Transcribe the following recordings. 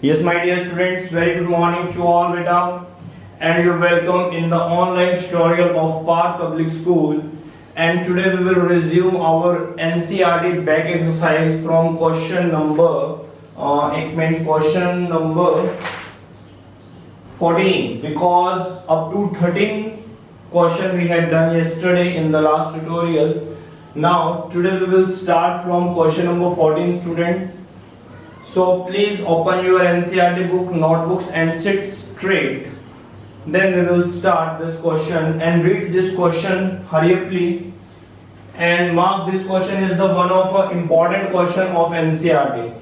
Yes, my dear students, very good morning to all, beta, and you're welcome in the online tutorial of Park Public School. And today we will resume our NCERT back exercise from question number, question number 14, because up to 13 question we had done yesterday in the last tutorial. Now today we will start from question number 14, students. So please open your NCERT book, notebooks and sit straight. Then we will start this question and read this question hurriedly and mark this question is the one of an important question of NCERT.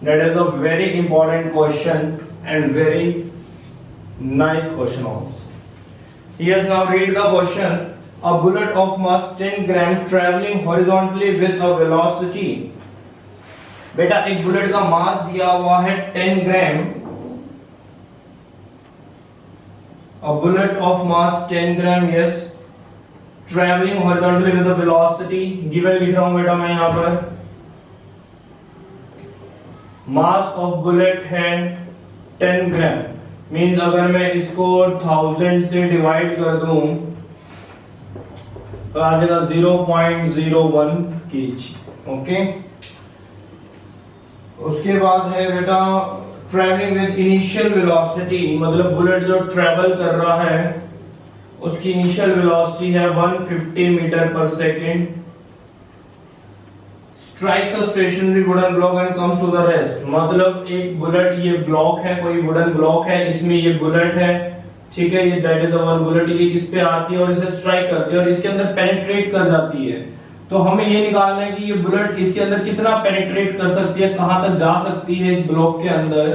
That is a very important question and very nice question also. Yes, now read the question. A bullet of mass 10 gram traveling horizontally with a velocity. बेटा एक bullet का मास दिया हुआ है 10 ग्राम. A bullet of mass 10 gram, yes, traveling horizontally with a velocity given लिख रहा हूं बेटा मैं यहां पर. मास ऑफ बुलेट है 10 ग्राम. मीन्स अगर मैं इसको 1000 से डिवाइड कर दूं तो आ जाएगा 0.01 kg. ओके, उसके बाद है बेटा ट्रैवलिंग विद इनिशियल वेलोसिटी, मतलब बुलेट जो ट्रैवल कर रहा है उसकी इनिशियल वेलोसिटी है 150 meter per second. Strikes a stationary wooden block and comes to the rest. मतलब एक बुलेट, ये ब्लॉक है, कोई वुडन ब्लॉक है, इसमें ये बुलेट है, ठीक है, ये that is a one bullet, ये इस पे आती है और इसे स्ट्राइक करती है और इसके अंदर पेनिट्रेट कर जाती है. तो हमें ये निकालना है कि ये बुलेट इसके अंदर कितना पेनिट्रेट कर सकती है, कहां तक जा सकती है इस ब्लॉक के अंदर.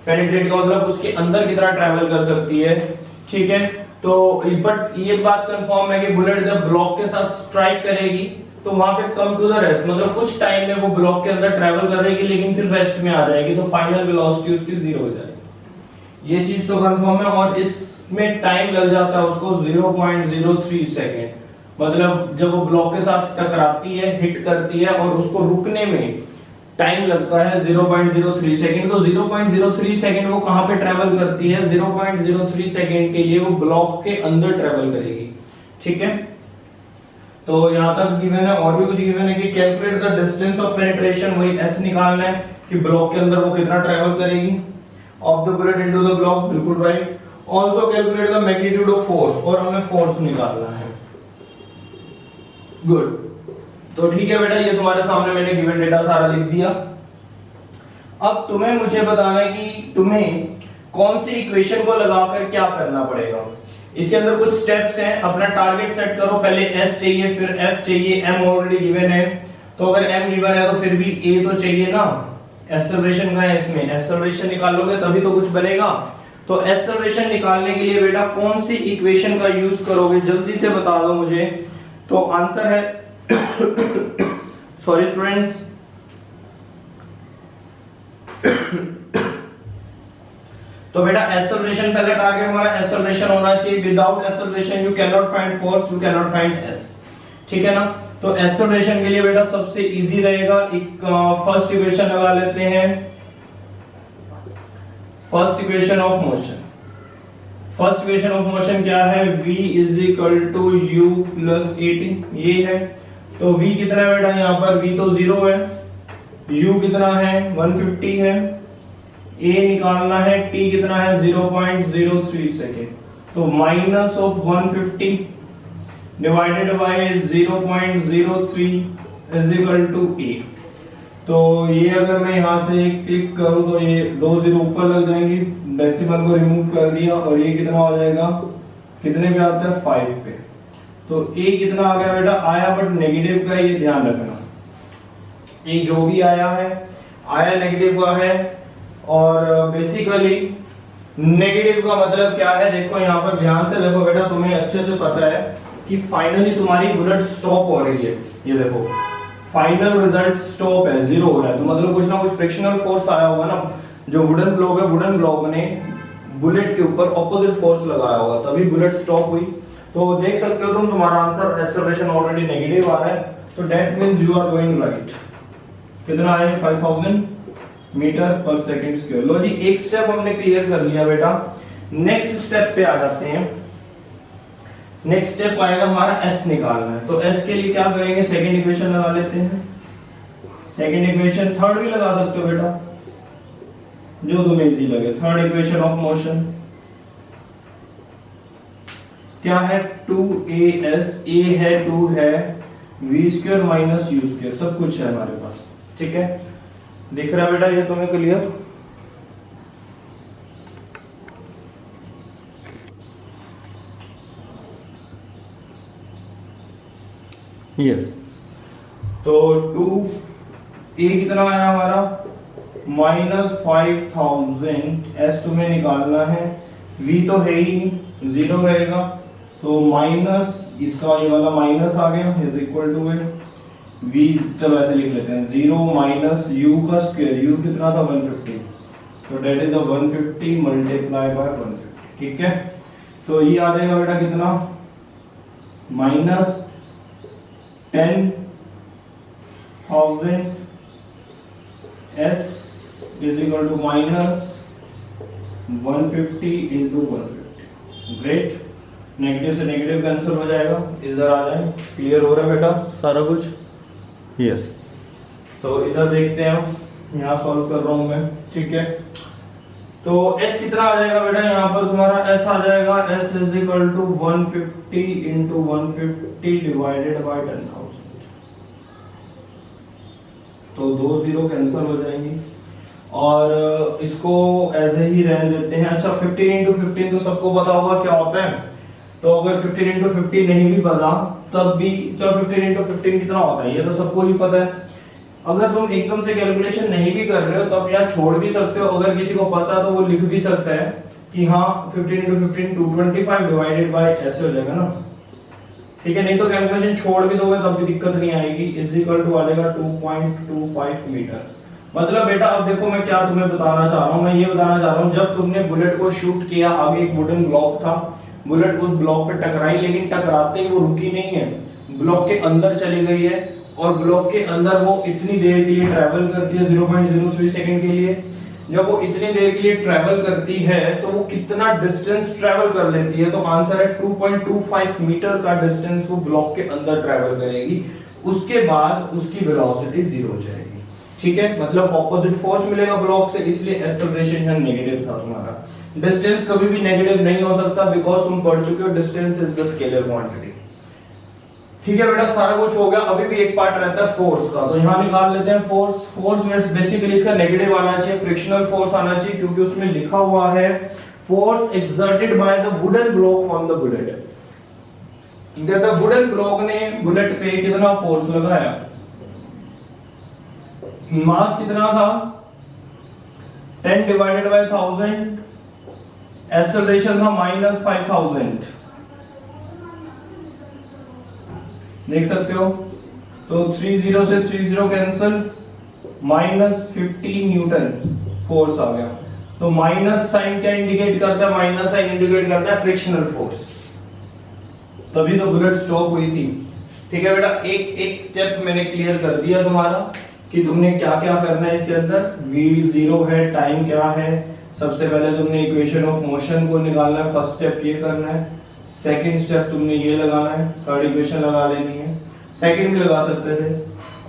पेनिट्रेट का मतलब उसके अंदर कितना ट्रैवल कर सकती है, ठीक है. तो बट ये बात कंफर्म है कि बुलेट जब ब्लॉक के साथ स्ट्राइक करेगी तो वहां पे कम टू द रेस्ट, मतलब कुछ टाइम में वो ब्लॉक के अंदर ट्रैवल करेगी लेकिन फिर रेस्ट में आ जाएगी, तो फाइनल वेलोसिटी उसकी 0 हो जाएगी. ये चीज तो कंफर्म है. और इसमें टाइम लग जाता है उसको 0.03 सेकेंड. मतलब जब वो ब्लॉक के साथ टकराती है, हिट करती है और उसको रुकने में टाइम लगता है 0.03 सेकंड. तो 0.03 सेकंड वो कहां पे ट्रैवल करती है? 0.03 सेकंड के लिए वो ब्लॉक के अंदर ट्रैवल करेगी, ठीक है. तो यहां तक गिवन है. और भी कुछ गिवन है कि calculate the distance of penetration, वही एस निकालना है कि ब्लॉक के अंदर वो कितना ट्रैवल करेगी of the bullet into the block. बिल्कुल right. Also calculate the magnitude of force, और हमें फोर्स निकालना है. गुड. तो ठीक है बेटा, ये तुम्हारे सामने मैंने गिवन डेटा सारा लिख दिया. अब तुम्हें मुझे बताना है कि तुम्हें कौन सी इक्वेशन को लगाकर क्या करना पड़ेगा. इसके अंदर कुछ स्टेप्स हैं. अपना टारगेट सेट करो. पहले S चाहिए, फिर F चाहिए. M ऑलरेडी गिवन है, तो अगर M गिवन है तो फिर भी A तो चाहिए ना. एक्सेलरेशन का है, इसमें एक्सेलरेशन निकालोगे तभी तो कुछ बनेगा. तो एक्सेलरेशन निकालने के लिए बेटा कौन सी इक्वेशन का यूज करोगे, जल्दी से बता दो मुझे. तो आंसर है सॉरी स्टूडेंट्स, तो बेटा एक्सेलरेशन पहले टारगेट हमारा एक्सेलरेशन होना चाहिए. Without acceleration you can not find force, you can not find S, ठीक है ना. तो एक्सेलरेशन के लिए बेटा सबसे इजी रहेगा, एक फर्स्ट इक्वेशन लगा लेते हैं. First equation of motion. First equation of motion क्या है? v is equal to u plus at. ये है. तो v कितना है बेटा? यहाँ पर v तो 0 है, u कितना है? 150 है. a निकालना है, t कितना है? 0.03 सेकेंड. तो minus of 150 divided by 0.03 is equal to a. तो ये अगर मैं यहाँ से क्लिक करूं तो ये 2 0 ऊपर लग जाएंगे. डेसिमल को रिमूव कर दिया और ये कितना हो जाएगा? कितने पे आता है? 5 पे. तो a कितना आ गया बेटा? आया बट नेगेटिव का, ये ध्यान रखना. ये जो भी आया है, आया नेगेटिव का है. और बेसिकली नेगेटिव का मतलब क्या है? देखो यहाँ पर ध्यान से देखो बेटा, तुम्हें अच्छे से पता है कि फाइनली तुम्हारी बुलेट स्टॉप हो रही है. ये देखो फाइनल रिजल्ट स्टॉप है, 0 हो रहा है. तो मतलब कुछ ना कुछ फ्रिक्शनल फोर्स आया होगा ना. जो वुडन ब्लॉक है, वुडन ब्लॉक ने बुलेट के ऊपर ऑपोजिट फोर्स लगाया होगा, तभी बुलेट स्टॉप हुई. तो देख सकते हो तुम, तुम्हारा आंसर एक्सेलरेशन ऑलरेडी नेगेटिव आ रहा है. तो that means you are going right. कितना आया? 5000. मीटर पर सेकंड स्क्वायर। लो जी, एक स्टेप हमने क्लियर कर लिया बेटा। नेक्स्ट स्टेप पे आ जाते हैं। नेक्स्ट स्टेप आएगा हमारा s निकालना है। तो s के लिए क्या करेंगे, सेकंड इक्वेशन लगा लेते हैं। सेकंड इक्वेशन, थर्ड भी लगा सकते हो बेटा, जो तुम्हें इजी लगे। थर्ड इक्वेशन ऑफ मोशन क्या है, 2as, a है, 2 है, v square minus u square, सब कुछ है हमारे पास। ठीक है, दिख रहा है बेटा ये तुम्हें क्लियर? यस। तो 2a कितना आया हमारा, -5000। s तुम्हें निकालना है, v तो है ही नहीं, 0 रहेगा, तो माइनस इसका ये वाला माइनस आ गया, इज इक्वल टू v, चलो ऐसे लिख लेते हैं, 0 माइनस u का स्क्वायर, u कितना था 150, तो that is the 150 multiply by 150। ठीक है, तो ये आ जाएगा बेटा कितना, -10,000 s is equal to -150 into 150। Great, negative से नेगेटिव कैंसिल हो जाएगा, इधर आ जाए। क्लियर हो रहा है बेटा सारा कुछ? यस। तो इधर देखते हैं हम, यहाँ सॉल्व कर रहा हूं मैं। ठीक है, तो s कितना आ जाएगा बेटा, यहाँ पर तुम्हारा s आ जाएगा, s is equal to 150 into 150 divided by 10,000। तो 2 0 कैंसिल हो जाएंगी और इसको ऐसे ही रहने देते हैं। अच्छा, 15 इंटू 15 तो सबको पता होगा क्या होता है, तो अगर 15 इंटू 15 नहीं भी पता तब भी, चलो 15 इंटू 15 कितना होता है ये तो सबको ही पता है। अगर तुम एकदम से कैलकुलेशन नहीं भी कर रहे हो तो आप यहाँ छोड़ भी सकते हो, अगर किसी को पता तो वो लिख भी सकता है कि हाँ 15 इंटू 15 225 डिवाइडेड बाय ऐसे हो जाएगा ना। ठीक है, नहीं तो कैलकुलेशन छोड़ भी दोगे तब भी दिक्कत नहीं आएगी। इज इक्वल टू आ जाएगा 2.25 मीटर। मतलब बेटा अब देखो मैं क्या तुम्हें बताना चाह रहा हूँ, मैं ये बताना चाह रहा हूँ, जब तुमने बुलेट को शूट किया, आगे एक वुडन ब्लॉक था, बुलेट उस ब्लॉक पे टकराई, लेकिन टकराते ही वो रुकी नहीं है, ब्लॉक के अंदर चली गई है, और ब्लॉक के अंदर वो इतनी देर के लिए ट्रैवल करती है 0.03 सेकंड के लिए। जब वो इतनी देर के लिए ट्रैवल करती है तो वो कितना डिस्टेंस ट्रैवल कर लेती है, तो आंसर है 2.25 मीटर का डिस्टेंस वो ब्लॉक के अंदर ट्रैवल करेगी। उसके बाद उसकी वेलोसिटी 0 हो जाएगी। ठीक है, मतलब ऑपोजिट फोर्स मिलेगा ब्लॉक से, इसलिए एक्सेलरेशन यहाँ नेगेटिव था तुम्हारा। डिस्टेंस कभी भी नेगेटिव नहीं हो सकता, बिकॉज तुम पढ़ चुके हो distance is the scalar quantity. ठीक है बेटा, सारा कुछ हो गया। अभी भी एक पार्ट रहता है फोर्स का, तो यहाँ निकाल लेते हैं फोर्स। फोर्स में बेसिकली इसका नेगेटिव आना चाहिए, फ्रिक्शनल फोर्स आना चाहिए, क्योंकि उसमें लिखा हुआ है force exerted by the wooden block on the bullet. The wooden block ने बुलेट पे कितना फोर्स लगाया, मास कितना था 10 डिवाइडेड बाय 1000, एक्सेलरेशन था -5000। देख सकते हो, तो 30 से 30 कैंसिल, -50 न्यूटन फोर्स आ गया। तो माइनस साइन क्या इंडिकेट करता है, माइनस साइन इंडिकेट करता है फ्रिक्शनल फोर्स, तभी तो बुलेट स्टॉप हुई थी। ठीक है बेटा, एक एक स्टेप मैंने क्लियर कर दिया तुम्हारा कि तुमने क्या क्या करना है इसके अंदर। v0 है, टाइम क्या है, सबसे पहले तुमने इक्वेशन ऑफ मोशन को निकालना है, फर्स्ट स्टेप ये करना है। सेकंड स्टेप तुमने ये लगाना है, थर्ड इक्वेशन लगा लेनी है, सेकंड भी लगा सकते थे,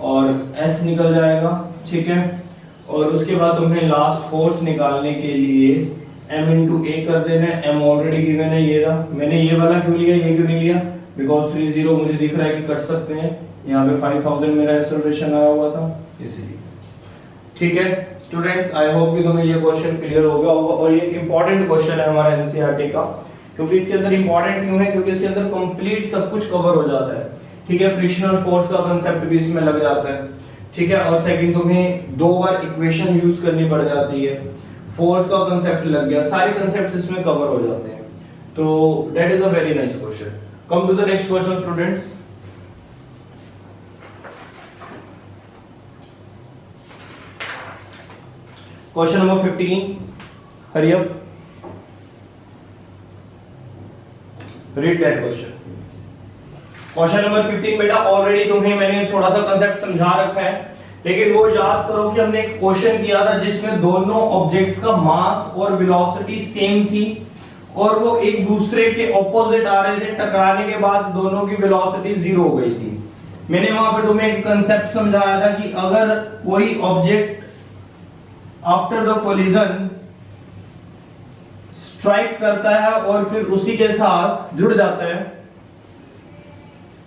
और s निकल जाएगा। ठीक है, और उसके बाद तुम्हें लास्ट फोर्स निकालने के लिए m into a कर देना है। m ऑलरेडी गिवन है, ये रहा। मैंने ये वाला क्यों लिया, ये क्यों नहीं लिया, बिकॉज 30 मुझे दिख रहा है कि कट सकते हैं, यहाँ पे 5000 मेरा एक्सेलरेशन आया हुआ था इसीलिए। ठीक है स्टूडेंट्स, आई होप कि तुम्हें ये क्वेश्चन क्लियर हो गया होगा, और ये एक इंपॉर्टेंट क्वेश्चन है हमारा एनसीईआरटी का। क्योंकि इसके अंदर इंपॉर्टेंट क्यों है, क्योंकि इसके अंदर कंप्लीट सब कुछ कवर हो जाता है। ठीक है, फ्रिक्शनल फोर्स का कांसेप्ट भी इसमें लग जाता है। ठीक है, और सेकंड तुम्हें 2 बार इक्वेशन यूज करनी पड़ जाती है, फोर्स का कांसेप्ट लग गया, सारे कांसेप्ट्स इसमें कवर हो जाते हैं। तो that is a very nice question. Come to the next question students. Question number 15, hurry up, read that question. Question number 15 बेटा ऑलरेडी तुम्हें मैंने थोड़ा सा कांसेप्ट समझा रखा है, लेकिन वो याद करो कि हमने एक क्वेश्चन किया था जिसमें दोनों ऑब्जेक्ट्स का मास और वेलोसिटी सेम थी और वो एक दूसरे के ऑपोजिट आ रहे थे, टकराने के बाद दोनों की वेलोसिटी जीरो हो गई थी। मैंने वहां पर तुम्हें एक कंसेप्ट समझाया था कि अगर कोई object after the collision strike करता है और फिर उसी के साथ जुड़ जाता है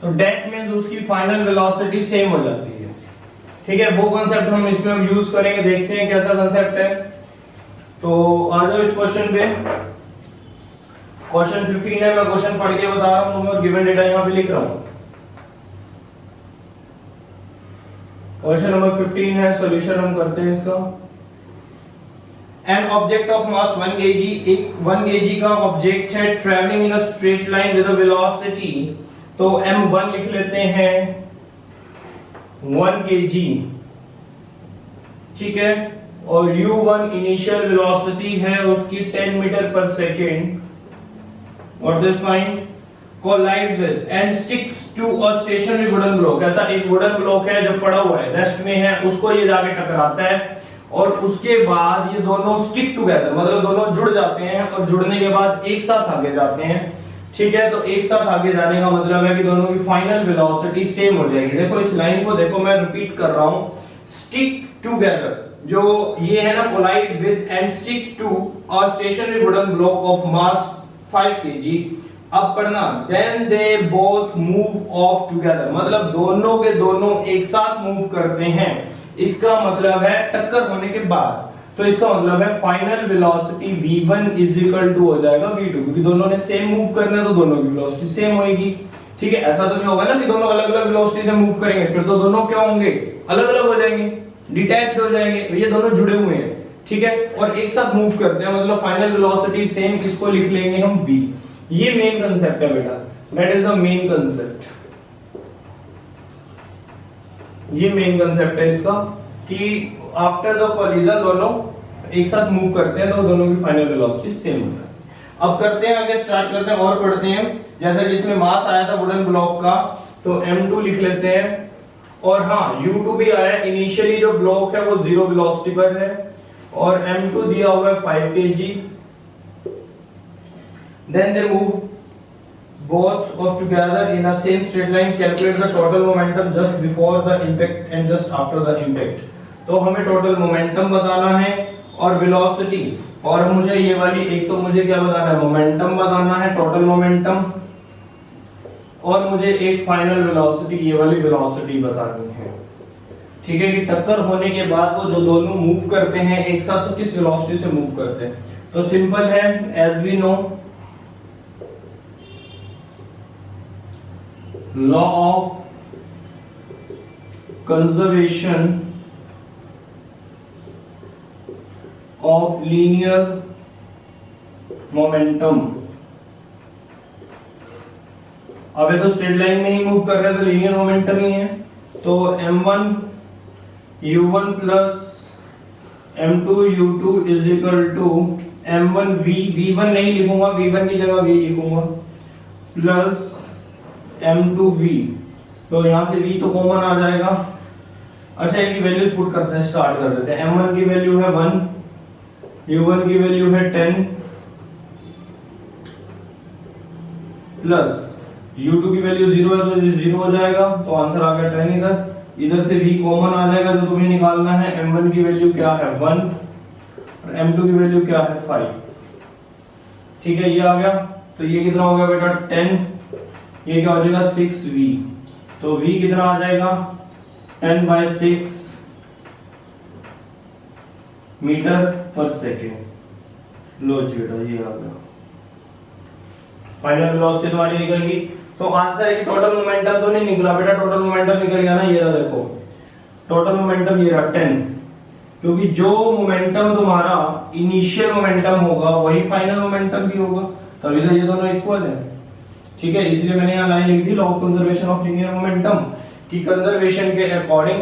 तो डेट मींस उसकी फाइनल वेलोसिटी सेम हो जाती है। ठीक है, वो कंसेप्ट हम इसमें अब यूज करेंगे, देखते हैं कैसा कंसेप्ट है। तो आ जाओ इस क्वेश्चन पे। क्वेश्चन 15 है, मैं क्वेश्चन पढ़ के बता रहा हूं तुम्हें और गिवन डेटा यहां पे लिख रहा हूं। क्वेश्चन नंबर 15 है, सॉल्यूशन हम करते हैं इसका। An object of mass 1 kg, एक 1 kg का ऑब्जेक्ट है travelling in a straight line with a velocity, तो m1 लिख लेते हैं 1 kg, ठीक है, और u1 इनिशियल वेलोसिटी है उसकी 10 मीटर पर सेकेंड, और this point collides with and sticks to a stationary wooden block। कहता एक वुडन ब्लॉक है जो पड़ा हुआ है, रेस्ट में है, उसको ये जाके टकराता है और उसके बाद ये दोनों स्टिक टुगेदर, मतलब दोनों जुड़ जाते हैं और जुड़ने के बाद एक साथ आगे जाते हैं। ठीक है, तो एक साथ आगे जाने का मतलब है कि दोनों की फाइनल वेलोसिटी सेम हो जाएगी। देखो इस लाइन को देखो, मैं रिपीट कर रहा हूं, स्टिक टुगेदर, जो ये है ना, collide with and stick to a stationary wooden block of mass 5 kg। अब पढ़ना, then they both move off together, मतलब दोनों के दोनों एक साथ मूव करते हैं। इसका मतलब है टक्कर होने के बाद, तो इसका मतलब है final velocity v1 is equal to हो जाएगा v2, क्योंकि दोनों ने सेम मूव करना है तो दोनों की वेलोसिटी सेम होगी। ठीक है, ऐसा तो नहीं होगा ना कि दोनों अलग अलग वेलोसिटी से मूव करेंगे, फिर तो दोनों क्या होंगे, अलग अलग हो जाएंगे, डिटैच्ड हो जाएंगे। ये दोनों जुड़े हुए हैं, ठीक है, और एक साथ मूव करते हैं, मतलब फाइनल वेलोसिटी सेम। इसको लिख लेंगे हम v। ये मेन कंसेप्ट है बेटा, that is the main concept. ये मेन कंसेप्ट है इसका कि आफ्टर द कोलिजन दोनों एक साथ मूव करते हैं तो दोनों की फाइनल वेलोसिटी सेम होता है। अब करते हैं आगे, स्टार्ट करते हैं और पढ़ते हैं। जैसा कि इसमें मास आया था वुडन ब्लॉक का, तो m2 लिख लेते हैं, और हाँ u2 भी आया। इनिशियली जो ब्लॉक है वो जीरो वेलोसिटी पर है और m2 दिया हुआ है 5 kg। Then they move both of together in a same straight line. Calculate the total momentum just before the impact and just after the impact। तो हमें टोटल मोमेंटम बताना है और वेलोसिटी, और मुझे ये वाली एक तो मुझे क्या बताना है, मोमेंटम बताना है, टोटल मोमेंटम, और मुझे एक फाइनल वेलोसिटी, ये वाली वेलोसिटी बतानी है। ठीक है, कि टक्कर होने के बाद वो जो दोनों मूव करते हैं एक साथ तो किस वेलोसिटी से मूव करते हैं। तो सिंपल है, as we know law of conservation of linear momentum. अब ये तो स्ट्रेट लाइन में ही मूव कर रहे हैं तो लीनियर मोमेंटम ही है। तो m1 u1 plus m2 u2 is equal to m1 v1 नहीं लिखूंगा, v1 की जगह v लिखूंगा, प्लस m2v। तो यहां से v तो कॉमन आ जाएगा। अच्छा, इनकी वैल्यूज पुट करते हैं, स्टार्ट कर देते हैं। m1 की वैल्यू है 1, u1 की वैल्यू है 10, प्लस u2 की वैल्यू 0 है तो ये 0 हो जाएगा, तो आंसर आ गया 10। इधर से v कॉमन आ जाएगा, तो तुम्हें निकालना है m1 की वैल्यू क्या है 1 और m2 की वैल्यू क्या है 5। ठीक है, ये आ गया। तो ये कितना हो गया बेटा 10, ये क्या हो जाएगा 6v। तो v कितना आ जाएगा 10/6 मीटर पर सेकेंड। लो जी बेटा, ये आ गया फाइनल वेलोसिटी तुम्हारी निकल गई। तो आंसर है कि टोटल मोमेंटम तो नहीं निकला बेटा, टोटल मोमेंटम निकल गया ना, ये रहा देखो, टोटल मोमेंटम ये रहा 10, क्योंकि जो मोमेंटम तुम्हारा इनिशियल मोमेंटम होगा वही फाइनल मोमेंटम भी होगा, तभी तो ये दोनों इक्वल है। ठीक है, इसलिए मैंने यहाँ लाइन लिख दी, law of conservation of linear momentum, कि कंजर्वेशन के according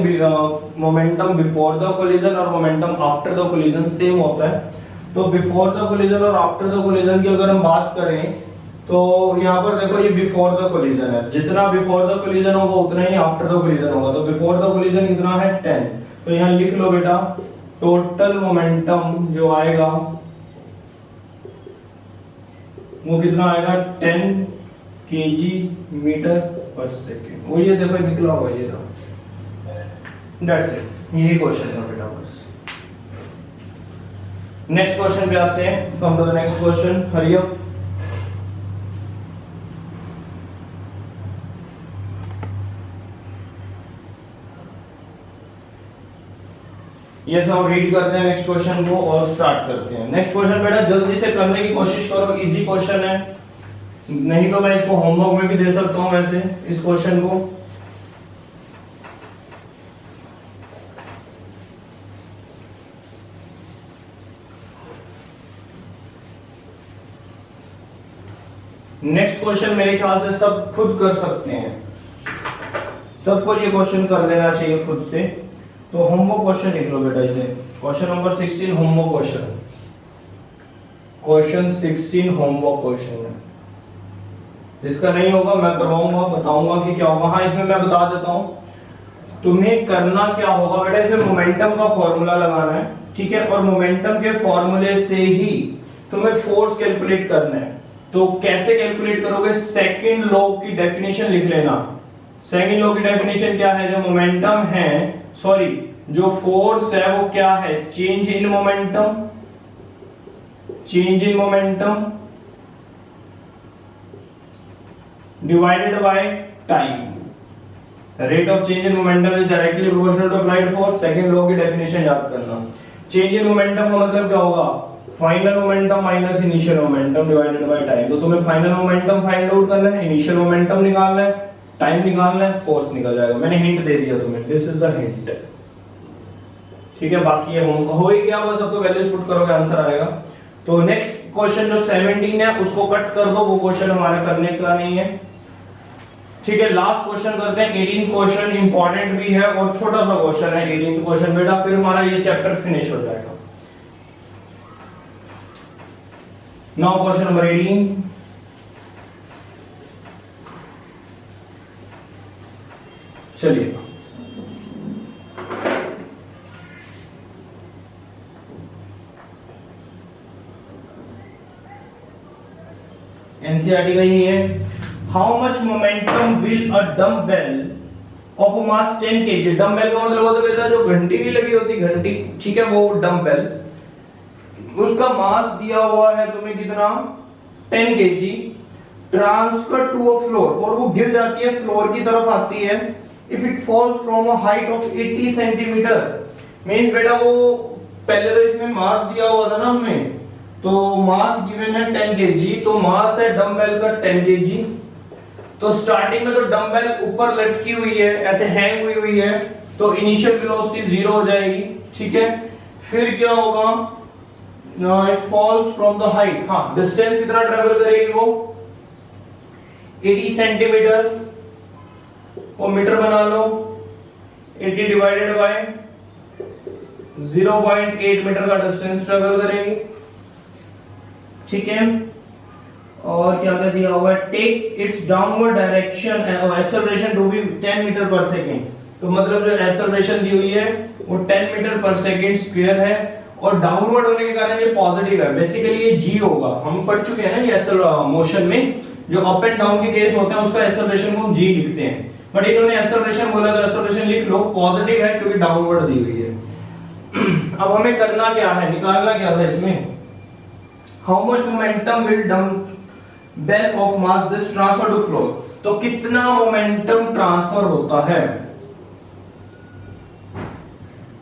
momentum before the collision और momentum after the collision same होता है। तो बिफोर द कोलिजन और आफ्टर द कोलिजन की अगर हम बात करें तो यहाँ पर देखो ये बिफोर द कोलिजन है, जितना बिफोर द कोलिजन होगा उतना ही आफ्टर द कोलिजन होगा। तो बिफोर द कोलिजन कितना है 10, तो यहाँ लिख लो बेटा, टोटल मोमेंटम जो आएगा वो कितना आएगा, 10 kg मीटर पर सेकेंड। वो ये देखो निकला हुआ ये रहा, दैट्स इट, यही क्वेश्चन था बेटा बस। नेक्स्ट क्वेश्चन पे आते हैं, come to the next question, hurry up. ये सब रीड करते हैं नेक्स्ट क्वेश्चन को और स्टार्ट करते हैं। नेक्स्ट क्वेश्चन बेटा जल्दी से करने की कोशिश करो, इजी क्वेश्चन है, नहीं तो मैं इसको होमवर्क में भी दे सकता हूं वैसे इस क्वेश्चन को। नेक्स्ट क्वेश्चन मेरे ख्याल से सब खुद कर सकते हैं, सबको ये क्वेश्चन कर लेना चाहिए खुद से। तो होमवर्क क्वेश्चन लिख लो बेटा इसे, question number 16 homework question, question 16 homework question है। इसका नहीं होगा मैं करवाऊंगा, बताऊंगा कि क्या होगा। हाँ इसमें मैं बता देता हूं, तुम्हें करना क्या होगा बेटा, इसमें मोमेंटम का फॉर्मूला लगाना है, ठीक है, और मोमेंटम के फॉर्मूले से ही तुम्हें फोर्स कैलकुलेट करना है। तो कैसे कैलकुलेट करोगे, सेकंड लॉ की डेफिनेशन लिख लेना। सेकंड लॉ की डेफिनेशन क्या है, जो मोमेंटम है, सॉरी जो फोर्स है वो क्या है, change in momentum, change in momentum divided by time. Rate of change in momentum is directly proportional to applied force. Second law की डेफिनेशन याद करना। चेंज इन मोमेंटम का मतलब क्या होगा, final momentum minus initial momentum divided by time. तो तुम्हें final momentum find out करना है, इनिशियल मोमेंटम निकालना है, टाइम निकालना है, फोर्स निकल जाएगा। मैंने हिंट दे दिया तुम्हें, दिस इज द हिंट, ठीक है। बाकी ये हो ही गया, बस अब तो वैल्यूज पुट करोगे आंसर आएगा। तो नेक्स्ट क्वेश्चन जो 17 है उसको कट कर दो, वो क्वेश्चन हमारे करने का नहीं है, ठीक है। लास्ट क्वेश्चन करते हैं, 18 क्वेश्चन इंपॉर्टेंट भी है और छोटा सा क्वेश्चन है 18 क्वेश्चन बेटा, फिर हमारा ये चैप्टर फिनिश हो जाएगा। नाउ क्वेश्चन नंबर 18, चलिए एनसीईआरटी का ही है। How much momentum will a dumbbell of mass 10 kg, dumbbell का मतलब होता है बेटा जो घंटी भी लगी होती घंटी, ठीक है, वो डंबेल, उसका मास दिया हुआ है तुम्हें कितना, 10 kg, transfer to a floor, और वो गिर जाती है फ्लोर की तरफ आती है, if it falls from a height of 80 centimetre. Means बेटा वो पहले तो इसमें मास दिया हुआ था ना हमें, तो मास गिवन है 10 kg, तो मास है डंबेल का 10 kg। तो स्टार्टिंग में तो डंबेल ऊपर लटकी हुई है, ऐसे हैंग हुई है, तो इनिशियल वेलोसिटी 0 हो जाएगी, ठीक है। फिर क्या होगा, it falls from the height, हाँ डिस्टेंस कितना ट्रेवल करेगी वो 80 सेंटीमीटर, वो मीटर बना लो, 80 डिवाइडेड बाय 0.8 मीटर का डिस्टेंस ट्रेवल करेगी, ठीक है। और क्या क्या दिया हुआ है, टेक इट्स डाउनवर्ड डायरेक्शन और एक्सेलरेशन टू बी 10 मीटर पर सेकंड। तो मतलब जो एक्सेलरेशन दी हुई है वो 10 मीटर पर सेकंड स्क्वायर है, और डाउनवर्ड होने के कारण ये पॉजिटिव है, बेसिकली ये जी होगा। हम पढ़ चुके हैं ना ये मोशन में जो अप एंड डाउन के केस होते हैं उसका एक्सेलरेशन को हम जी लिखते हैं, बट इन्होंने एक्सेलरेशन बोला तो एक्सेलरेशन लिख लो, पॉजिटिव है क्योंकि डाउनवर्ड दी हुई है। अब हमें करना क्या है, निकालना क्या था इसमें, how much momentum will dumbbell of mass this transfer to floor. तो कितना मोमेंटम ट्रांसफर होता है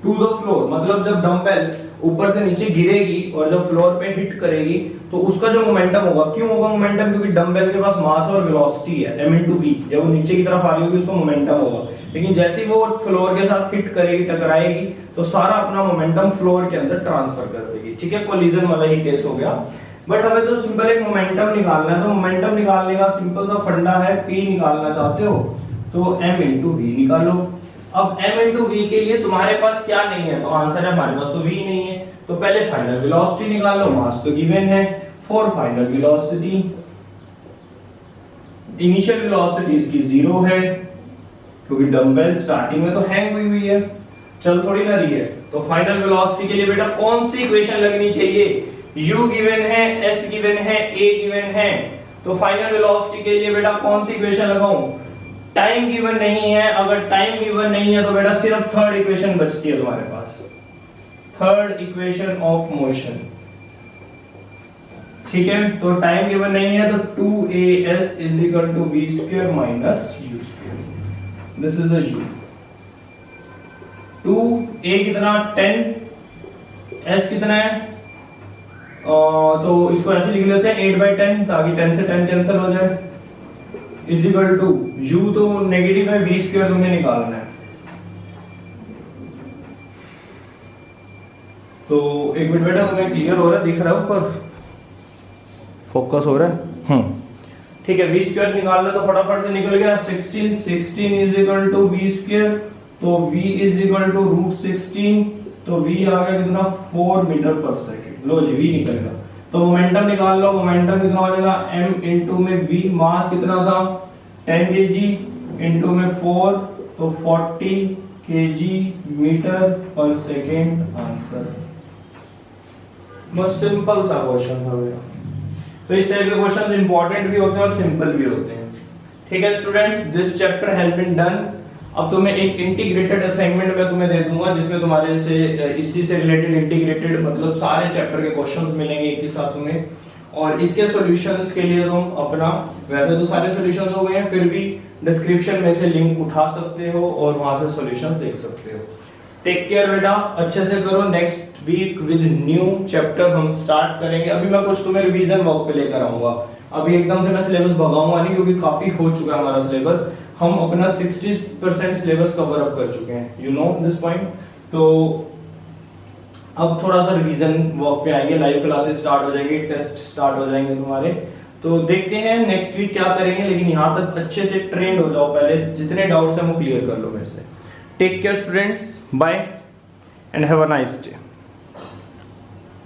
टू द फ्लोर, मतलब जब डंबेल ऊपर से नीचे गिरेगी और जब फ्लोर पे हिट करेगी तो उसका जो मोमेंटम होगा, क्यों होगा मोमेंटम, क्योंकि डंबेल के पास मास और वेलोसिटी है m/v, जब वो नीचे की तरफ आ रही होगी उसको मोमेंटम होगा, लेकिन जैसे ही वो फ्लोर के साथ हिट करेगी, टकराएगी, तो सारा अपना मोमेंटम फ्लोर के अंदर ट्रांसफर कर देगी, ठीक है। कोलिजन वाला ही केस हो गया, बट हमें तो सिंपल एक मोमेंटम निकालना है। तो मोमेंटम निकालने का सिंपल सा फंडा है, p निकालना चाहते हो तो m/v निकालो। अब m/v के लिए तुम्हारे पास क्या नहीं है, तो आंसर है हमारे पास तो v नहीं है, तो पहले फाइनल वेलोसिटी निकालो, मास तो गिवन है 4 फाइनल वेलोसिटी, इनिशियल वेलोसिटी इसकी 0 है क्योंकि डंबल स्टार्टिंग में तो हैंग हुई है, चल थोड़ी ना रही है। तो फाइनल वेलोसिटी के लिए बेटा कौन सी इक्वेशन लगनी चाहिए? u गिवन है, s गिवन है, a गिवन है, तो फाइनल वेलोसिटी के लिए बेटा कौन सी इक्वेशन लगाऊं? टाइम गिवन नहीं है, अगर टाइम गिवन नहीं है तो बेटा सिर्फ थर्ड इक्वेशन बचती है तुम्हारे पास, थर्ड इक्वेशन ऑफ मोशन। ठीक है, तो टाइम गिवन नहीं है तो 2as is equal to v square minus u square, this is the u। 2a कितना 10, s कितना है तो इसको ऐसे लिख लेते हैं 8/10 ताकि 10 से 10 कैंसिल हो जाए, इज इक्वल टू u तो नेगेटिव है, v स्क्वायर तुम्हें निकालना है। तो एक मिनट बेटा, तुम्हें क्लियर हो रहा है, दिख रहा है ऊपर, फोकस हो रहा है? ठीक है, v स्क्वायर निकालना तो फटाफट से निकल गया, 16 is equal to v square, तो v इज इक्वल टू √16, तो v आ गया कितना 4 मीटर पर सेकंड। लो जी v निकल गया। तो मोमेंटम निकाल लो, मोमेंटम कितना हो जाएगा m इनटू में v, मास कितना था 10 kg इनटू में 4 तो 40 kg मीटर पर सेकंड आंसर। बस सिंपल सा क्वेश्चन था भैया। तो इस टाइप के क्वेश्चन इंपॉर्टेंट भी होते हैं और सिंपल भी होते हैं। ठीक है students, this chapter has been done. अब तुम्हें एक इंटीग्रेटेड असाइनमेंट मैं तुम्हें दे दूंगा जिसमें तुम्हारे से इसी से रिलेटेड इंटीग्रेटेड मतलब सारे चैप्टर के क्वेश्चंस मिलेंगे एक ही साथ तुम्हें, और इसके सॉल्यूशंस के लिए तुम अपना, वैसे तो सारे सॉल्यूशंस हो गए हैं, फिर भी डिस्क्रिप्शन में से लिंक उठा सकते हो और वहां से सॉल्यूशंस देख सकते हो। टेक केयर बेटा, अच्छे से करो। Next week with new chapter हम स्टार्ट करेंगे। अभी मैं कुछ तुम्हें रिवीजन वर्क पे लेकर आऊंगा, अभी एकदम से मैं सिलेबस भगाऊंगा नहीं क्योंकि काफी हो चुका है हमारा सिलेबस, हम अपना 60% सिलेबस कवर अप कर चुके हैं, यू नो दिस पॉइंट। तो अब थोड़ा सा रिवीजन वर्क पे आएंगे, लाइव क्लासेस स्टार्ट हो जाएंगे, टेस्ट स्टार्ट हो जाएंगे तुम्हारे, तो देखते हैं नेक्स्ट वीक क्या करेंगे, लेकिन यहाँ तक अच्छे से ट्रेंड हो जाओ, पहले जितने डाउट्स हैं वो क्लियर कर लो मेरे से। Take care students, bye and have a nice day.